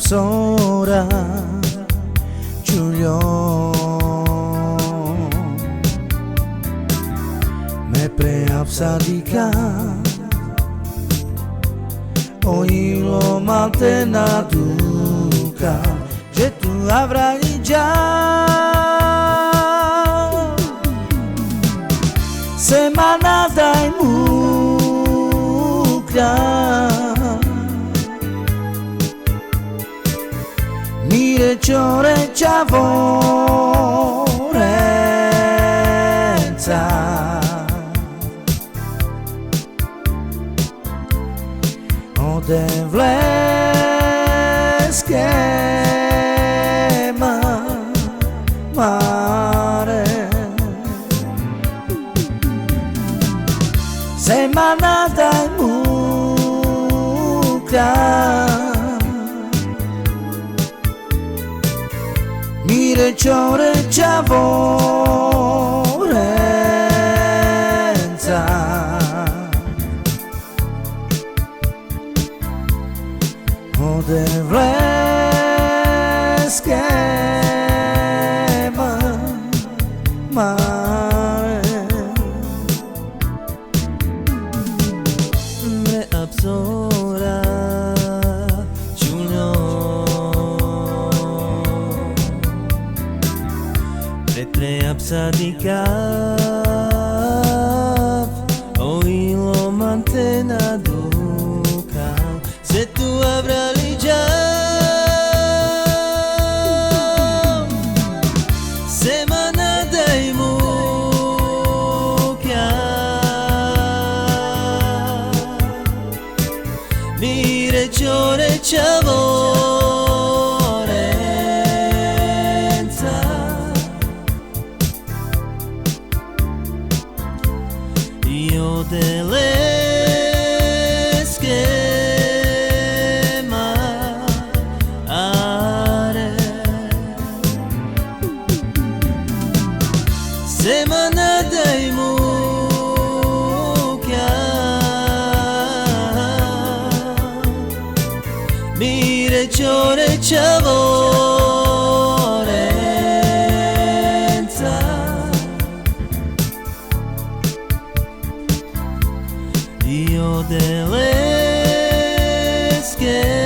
apsora Giulio me preapsadika Ogni lo maltenaduca che tu avrai già Semanada e mucra Mire ciore ciavorenza O de vleskema mare Semanada e mucra Mire ciore ciavorenza O de vleskema mare Me apsora Giulio Preapsadikav Hoy lo mantenadukav Se tu avrali già Semanada e mucchia Mire ciore ciavorenza Io delle schema are Semanada e mucchia Mire ciore ciavorenza Io delle schede